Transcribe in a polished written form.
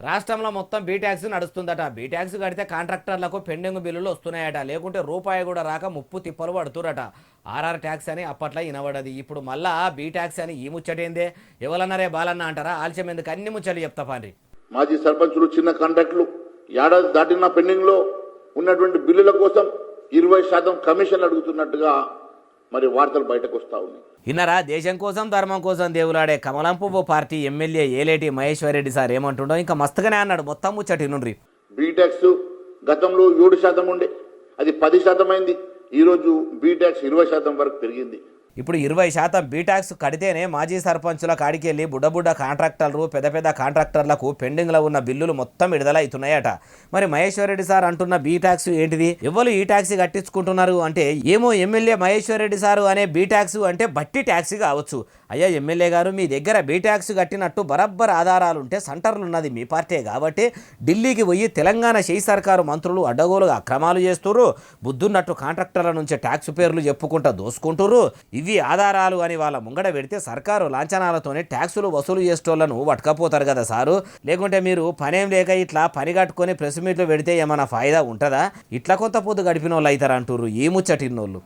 రాష్ట్రంలో మొత్తం బీటాక్స్ నడుస్తుందట. బీటాక్స్ కడితే కాంట్రాక్టర్లకు పెండింగ్ బిల్లులు వస్తున్నాయట. లేకుంటే రూపాయి కూడా రాక ముప్పు తిప్పలు పడుతురట. ఆర్ఆర్ ట్యాక్స్ అని అప్పట్లో వినబడది. ఇప్పుడు మళ్ళా బీటాక్స్ అని ఈ ముచ్చటేందే? ఎవరన్నారే బాలన్న అంటారా? ఆలస్యం ఎందుకు, అన్ని ముచ్చట్లు చెప్తా పాండ్రి. మాజీ సర్పంచులు, చిన్న కాంట్రాక్టులు ఏడాది దాటిన పెండింగ్ లో ఉన్నటువంటి బిల్లుల కోసం 20% కమిషన్ అడుగుతున్నట్టుగా మరి వార్తలు బయటకు వస్తా ఉన్నాయి. ఇన్నరా, దేశం కోసం ధర్మం కోసం దేవులాడే కమలం పువ్వు party MLA Alleti Maheshwar Reddy sir ఏమంటుండో ఇంకా మస్తుగానే అన్నాడు. మొత్తం ముచ్చటి నుండ్రి. బీటాక్స్ గతంలో 7% ఉండే, అది 10% అయింది. ఈరోజు బీటాక్స్ 20% వరకు పెరిగింది. ఇప్పుడు 20% బీటాక్స్ కడితేనే మాజీ సర్పంచుల కాడికి వెళ్ళి బుడ్డ కాంట్రాక్టర్లు, పెద్ద కాంట్రాక్టర్లకు పెండింగ్లో ఉన్న బిల్లులు మొత్తం విడుదల అవుతున్నాయట. మరి మహేశ్వర్ రెడ్డి సార్ అంటున్న బీటాక్స్ ఏంటిది? ఎవరు ఈ ట్యాక్సీ కట్టించుకుంటున్నారు అంటే, ఏమో ఎమ్మెల్యే మహేశ్వర్ రెడ్డి సారు అనే బీటాక్స్ అంటే బట్టి ట్యాక్సీ కావచ్చు. అయ్యా ఎమ్మెల్యే గారు, మీ దగ్గర బీటాక్స్ కట్టినట్టు బరబ్బర్ ఆధారాలుంటే సెంటర్లు ఉన్నది మీ పార్టీ కాబట్టి ఢిల్లీకి పోయి తెలంగాణ చేయి సర్కారు మంత్రులు అడ్డగోలుగా అక్రమాలు చేస్తుర్రు, బుద్ధున్నట్టు కాంట్రాక్టర్ల నుంచి ట్యాక్స్ పేర్లు చెప్పుకుంటా దోసుకుంటుర్రు, ఇవి ఆధారాలు అని వాళ్ళ ముంగడ పెడితే సర్కారు లాంఛనాలతోనే ట్యాక్సులు వసూలు చేసేటోళ్లను పట్టుకపోతారు కదా సారు. లేకుంటే మీరు పనేం లేక ఇట్లా పని కట్టుకొని ప్రెస్ మీట్లు పెడితే ఏమైనా ఫాయిదా ఉంటుందా? ఇట్లా కొంత పొద్దు గడిపిన వాళ్ళు అవుతారు అంటుర్రు ఈ ముచ్చటిన్నోళ్ళు.